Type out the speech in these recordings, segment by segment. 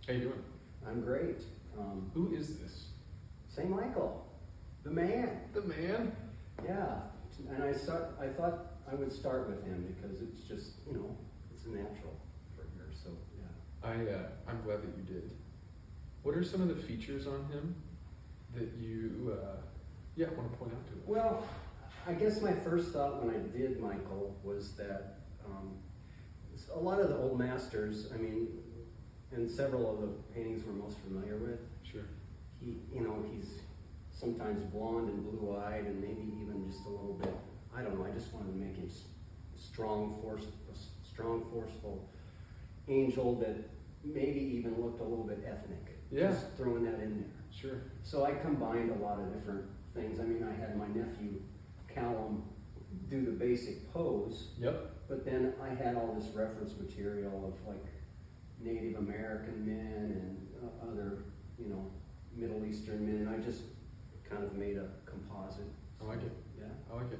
How you doing? I'm great. Who is this? St. Michael, the man. The man? Yeah, and I thought I would start with him because it's just, it's a natural for here. So yeah. I'm glad that you did. What are some of the features on him that you want to point out to us? Well, I guess my first thought when I did Michael was that a lot of the old masters, and several of the paintings we're most familiar with. Sure. He's sometimes blonde and blue-eyed, and maybe even just a little bit. I don't know. I just wanted to make him a strong, forceful angel that maybe even looked a little bit ethnic. Yeah. Just throwing that in there. Sure. So I combined a lot of different things. I had my nephew Callum do the basic pose. Yep. But then I had all this reference material of like Native American men and other, Middle Eastern men, and I just kind of made a composite. I like it. Yeah. I like it.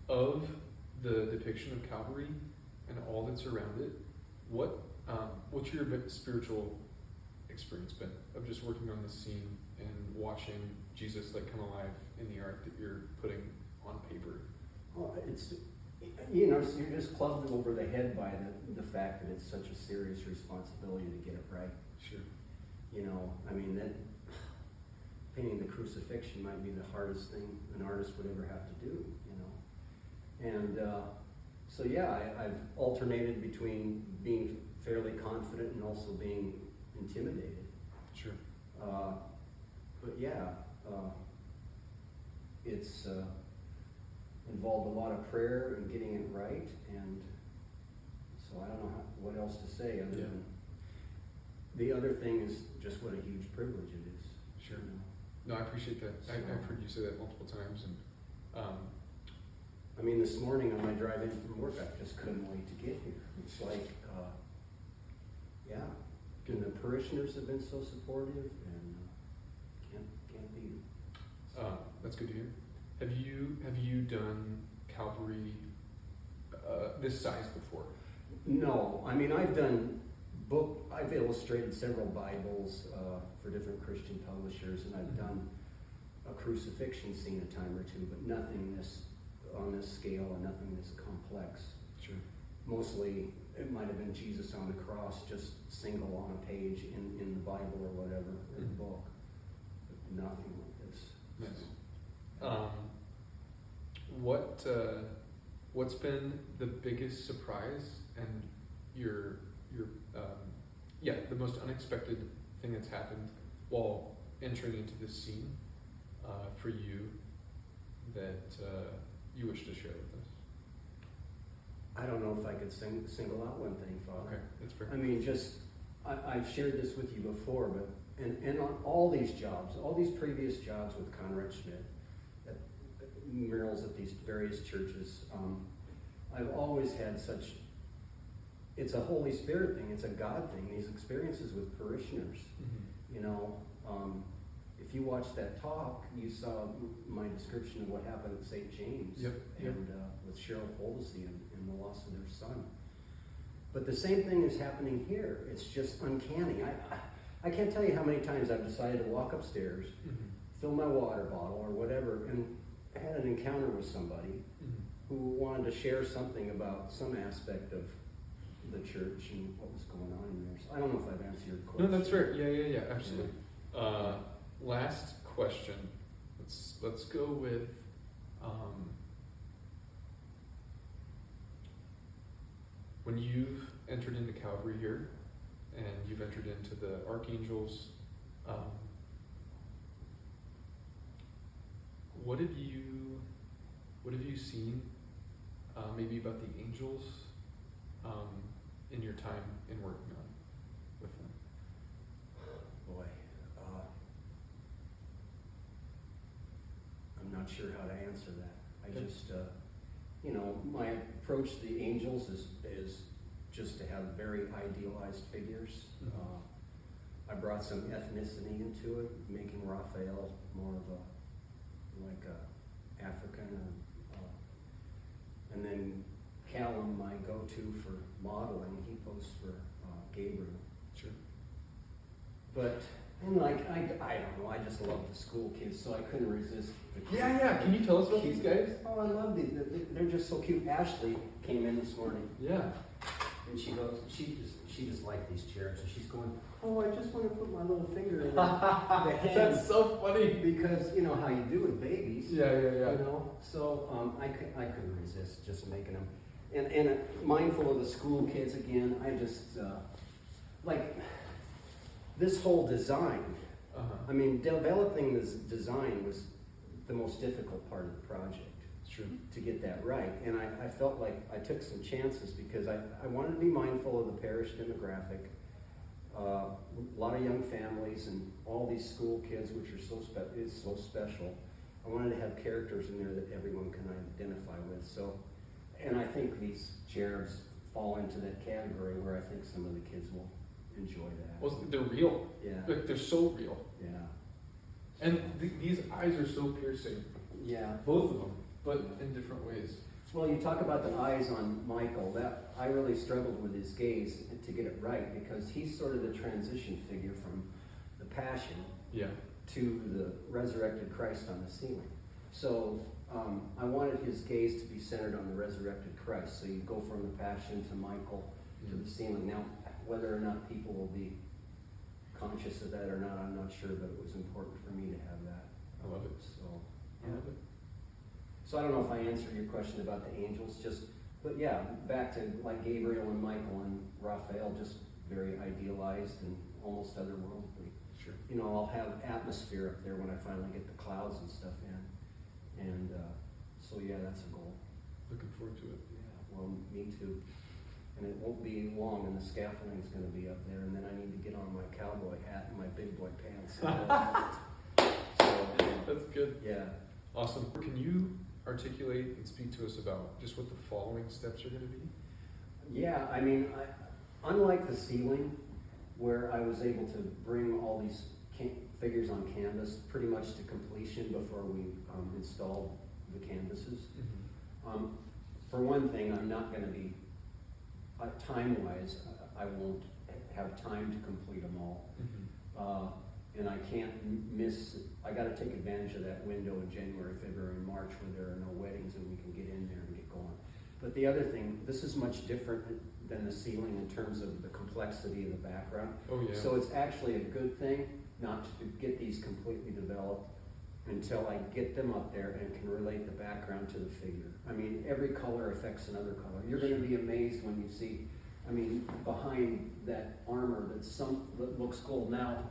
Of the depiction of Calvary and all that's around it, what's your spiritual experience been of just working on the scene and watching Jesus come alive in the art that you're putting on paper? Well, it's, you're just clubbed over the head by the fact that it's such a serious responsibility to get it right. Sure. That painting the crucifixion might be the hardest thing an artist would ever have to do, And so yeah, I've alternated between being fairly confident and also being intimidated. Sure. But yeah, it's involved a lot of prayer and getting it right, and so I don't know what else to say other than the other thing is just what a huge privilege it is. Sure. No, I appreciate that. So, I've heard you say that multiple times, and this morning on my drive in from work, I just couldn't wait to get here. It's like, and the parishioners have been so supportive, and can't beat it. That's good to hear. Have you done Calvary this size before? No, I've illustrated several Bibles for different Christian publishers, and I've done a crucifixion scene a time or two, but nothing on this scale and nothing this complex. Sure. Mostly, it might have been Jesus on the cross, just single on a page in the Bible or whatever, or the book, but nothing like this. Nice. What's been the biggest surprise and the most unexpected thing that's happened while entering into this scene for you that you wish to share with us? I don't know if I could single out one thing, Father. Okay, that's fair. I've shared this with you before, but and on all these jobs, all these previous jobs with Conrad Schmidt, murals at these various churches, I've always had it's a Holy Spirit thing, it's a God thing, these experiences with parishioners. Mm-hmm. If you watched that talk, you saw my description of what happened at St. James. Yep. And with Cheryl Foldesy and the loss of their son. But the same thing is happening here. It's just uncanny. I can't tell you how many times I've decided to walk upstairs, Mm-hmm. fill my water bottle or whatever, and had an encounter with somebody Mm-hmm. who wanted to share something about some aspect of the church and what was going on in there. So I don't know if I've answered your question. No, that's fair. Yeah, absolutely. Last question. Let's go with when you've entered into Calvary here and you've entered into the archangels, what have you seen maybe about the angels in your time in working on with them? Boy, I'm not sure how to answer that. I Okay. just, my approach to the angels is just to have very idealized figures. Mhm. I brought some ethnicity into it, making Raphael more of a African, and then Callum, my go-to for modeling, he posed for Gabriel. Sure. But, and like, I don't know, I just love the school kids, so I couldn't resist. Yeah. Can you tell us about these guys? Oh, I love these. They're just so cute. Ashley came in this morning, Yeah. and she goes, she just liked these chairs, and she's going, oh, I just want to put my little finger in the hand. That's so funny. Because you know how you do with babies. Yeah. You know, so I couldn't resist just making them, and mindful of the school kids again. I just like this whole design. I mean, developing this design was the most difficult part of the project. It's true. To get that right, and I felt like I took some chances because I wanted to be mindful of the parish demographic. A lot of young families and all these school kids, which are so special. I wanted to have characters in there that everyone can identify with. So, and I think these cherubs fall into that category where I think some of the kids will enjoy that. Well, they're real. Yeah. Like, they're so real. Yeah. And these eyes are so piercing. Yeah. Both of them, but in different ways. Well, you talk about the eyes on Michael. That I really struggled with his gaze to get it right because he's sort of the transition figure from the Passion to the resurrected Christ on the ceiling. So I wanted his gaze to be centered on the resurrected Christ. So you go from the Passion to Michael to the ceiling. Now, whether or not people will be conscious of that or not, I'm not sure, but it was important for me to have that. I love it. So, I love it. So I don't know if I answered your question about the angels, but yeah, back to like Gabriel and Michael and Raphael, just very idealized and almost otherworldly. Sure. You know, I'll have atmosphere up there when I finally get the clouds and stuff in. And so yeah, that's a goal. Looking forward to it. Yeah, well, me too. And it won't be long and the scaffolding is going to be up there, and then I need to get on my cowboy hat and my big boy pants. So, That's good. yeah. Awesome. Can you articulate and speak to us about just what the following steps are going to be? Yeah, I mean, unlike the ceiling, where I was able to bring all these figures on canvas pretty much to completion before we installed the canvases. For one thing, I'm not going to be, time-wise, I won't have time to complete them all. And I can't miss, I got to take advantage of that window in January, February, and March where there are no weddings and we can get in there and get going. But the other thing, this is much different than the ceiling in terms of the complexity of the background. Oh, yeah. So it's actually a good thing not to get these completely developed until I get them up there and can relate the background to the figure. I mean, every color affects another color. You're going to be amazed when you see, I mean, behind that armor that looks gold now,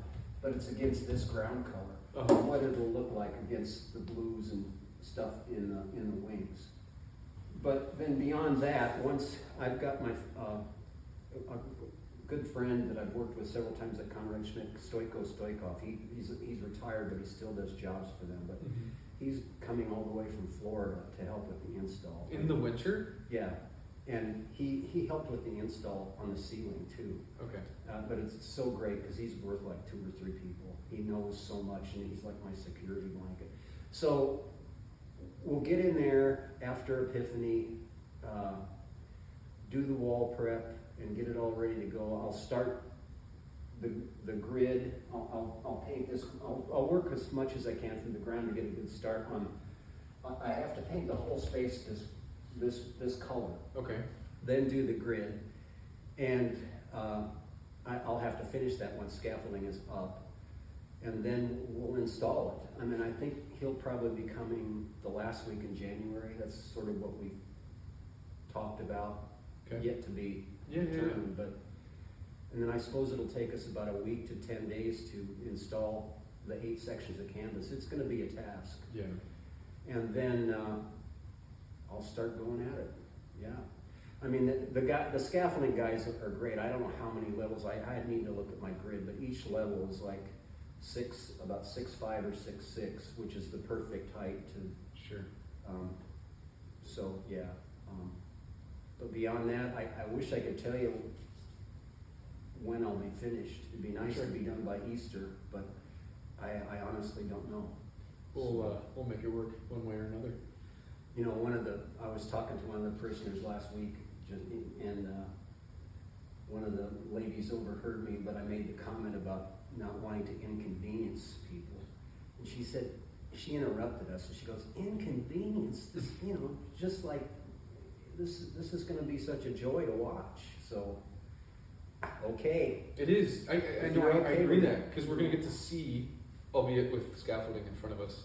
but it's against this ground color. What it'll look like against the blues and stuff in the wings. But then beyond that, once I've got my a good friend that I've worked with several times at Conrad Schmidt, Stoikov. He's retired, but he still does jobs for them. But he's coming all the way from Florida to help with the install. In the winter? Yeah. And he helped with the install on the ceiling too. Okay. But it's so great because he's worth like 2 or 3 people. He knows so much and he's like my security blanket. So we'll get in there after Epiphany, do the wall prep and get it all ready to go. I'll start the grid. I'll paint this. I'll work as much as I can from the ground to get a good start on. I have to paint the whole space this color. Okay. Then do the grid, and I'll have to finish that once scaffolding is up, and then we'll install it. I mean, I think he'll probably be coming the last week in January. That's sort of what we talked about, yet to be determined. But and then I suppose it'll take us about a week to 10 days to install the 8 sections of canvas. It's going to be a task. Yeah. And then I'll start going at it. Yeah. I mean, the scaffolding guys are great. I don't know how many levels. I need to look at my grid, but each level is like about 6'5" or 6'6", which is the perfect height to. Sure. So yeah. But beyond that, I wish I could tell you when I'll be finished. It'd be nice to be done by Easter, but I honestly don't know. We'll make it work one way or another. You know, I was talking to one of the parishioners last week, and one of the ladies overheard me, but I made the comment about not wanting to inconvenience people. And she said, she interrupted us, and she goes, inconvenience? This, just like, this is going to be such a joy to watch. So, okay. It is. I know. you're I okay agree with that because we're going to get to see, albeit with scaffolding in front of us,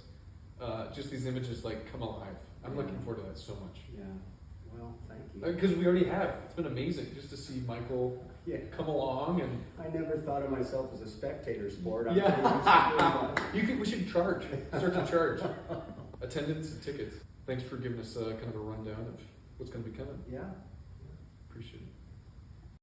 just these images like come alive. I'm Yeah. looking forward to that so much. Yeah. Well, thank you. Because we already have. It's been amazing just to see Michael Yeah. come along and. I never thought of myself as a spectator sport. I'm Yeah. We should charge. Start to charge. Attendance and tickets. Thanks for giving us kind of a rundown of what's going to be coming. Yeah. Appreciate it.